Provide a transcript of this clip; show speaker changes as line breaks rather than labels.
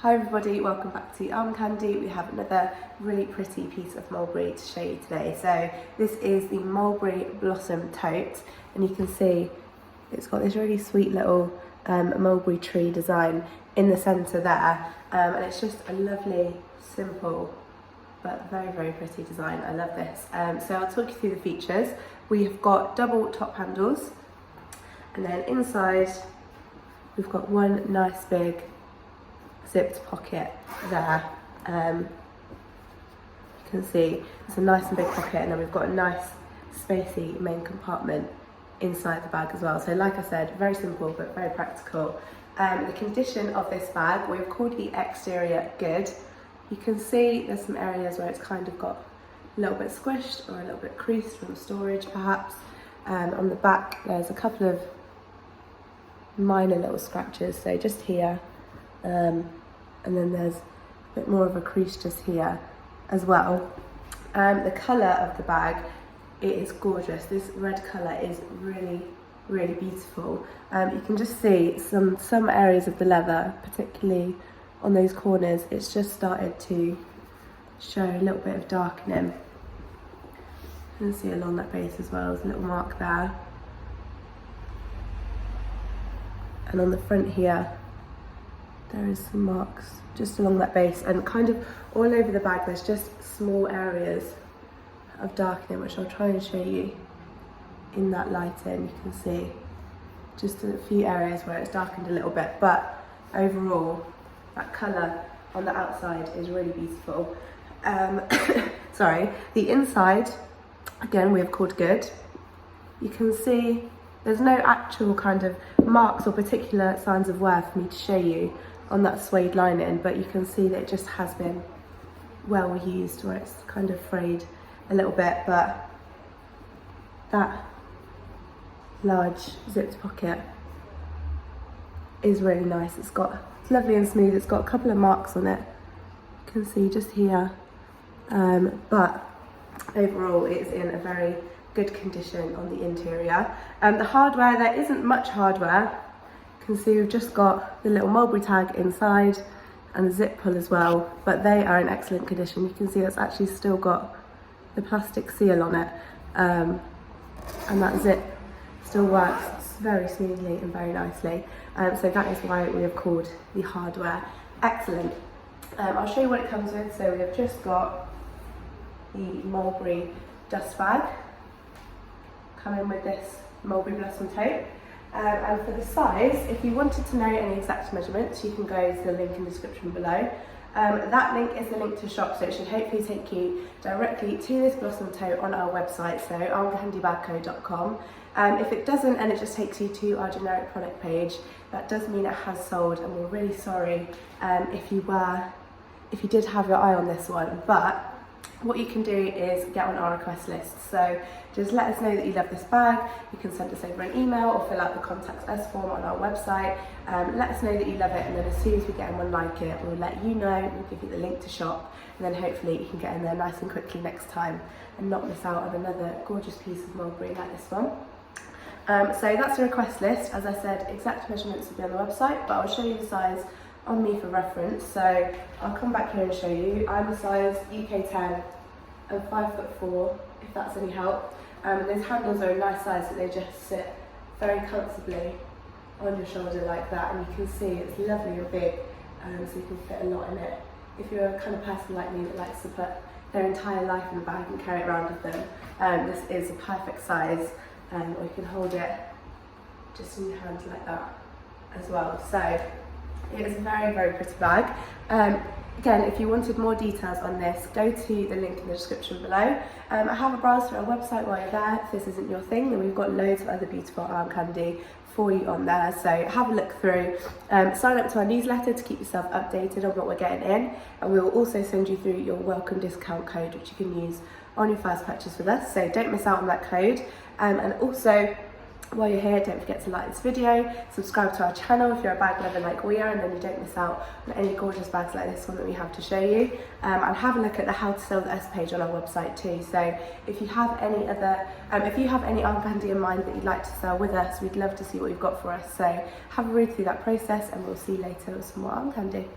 Hi everybody, welcome back to Arm Candy. We have another really pretty piece of mulberry to show you today. So this is the Mulberry Blossom Tote, and you can see it's got this really sweet little mulberry tree design in the centre there, and it's just a lovely, simple but very, very pretty design. I love this. So I'll talk you through the features. We have got double top handles, and then inside we've got one nice big zipped pocket there. You can see it's a nice and big pocket, and then we've got a nice spacey main compartment inside the bag as well. So like I said, very simple but very practical. The condition of this bag, we've called the exterior good. You can see there's some areas where it's kind of got a little bit squished or a little bit creased from storage perhaps. On the back there's a couple of minor little scratches, so just here, and then there's a bit more of a crease just here as well. The colour of the bag, it is gorgeous. This red colour is really, really beautiful. You can just see some areas of the leather, particularly on those corners, it's just started to show a little bit of darkening. You can see along that base as well, there's a little mark there. And on the front here, there is some marks just along that base, and kind of all over the bag there's just small areas of darkening, which I'll try and show you in that lighting. You can see just a few areas where it's darkened a little bit, but overall that colour on the outside is really beautiful. Sorry, the inside, again, we've called good. You can see there's no actual kind of marks or particular signs of wear for me to show you on that suede lining, but you can see that it just has been well used, where it's kind of frayed a little bit, but that large zipped pocket is really nice. It's lovely and smooth. It's got a couple of marks on it, you can see just here, but overall it's in a very good condition on the interior. The hardware, there isn't much hardware. You can see we've just got the little mulberry tag inside and the zip pull as well, but they are in excellent condition. You can see it's actually still got the plastic seal on it, and that zip still works very smoothly and very nicely. So that is why we have called the hardware excellent. I'll show you what it comes with. So we have just got the mulberry dust bag coming with this Mulberry Blossom Tote. And for the size, if you wanted to know any exact measurements, you can go to the link in the description below. That link is the link to shop, so it should hopefully take you directly to this Blossom Tote on our website, so armcandybagco.com. If it doesn't, and it just takes you to our generic product page, that does mean it has sold, and we're really sorry if you did have your eye on this one. But what you can do is get on our request list. So just let us know that you love this bag. You can send us over an email or fill out the contact us form on our website. Let us know that you love it, and then as soon as we get one like it, we'll let you know. We'll give you the link to shop, and then hopefully you can get in there nice and quickly next time and not miss out on another gorgeous piece of mulberry like this one. So that's the request list. As I said, exact measurements will be on the website, but I'll show you the size on me for reference. So I'll come back here and show you. I'm a size UK 10 and 5'4", if that's any help. Those handles are a nice size, so they just sit very comfortably on your shoulder like that, and you can see it's lovely and big, so you can fit a lot in it. If you're a kind of person like me that likes to put their entire life in a bag and carry it around with them, this is a perfect size, or you can hold it just in your hands like that as well. So it is a very, very pretty bag. Again, if you wanted more details on this, go to the link in the description below. Have a browse through our website while you're there. If this isn't your thing, then we've got loads of other beautiful arm candy for you on there. So have a look through. Sign up to our newsletter to keep yourself updated on what we're getting in. And we will also send you through your welcome discount code, which you can use on your first purchase with us. So don't miss out on that code. And also, while you're here, don't forget to like this video, subscribe to our channel if you're a bag lover like we are, and then you don't miss out on any gorgeous bags like this one that we have to show you. And have a look at the how to sell the S page on our website too. So if you have any arm candy in mind that you'd like to sell with us, we'd love to see what you've got for us. So have a read through that process, and we'll see you later with some more arm candy.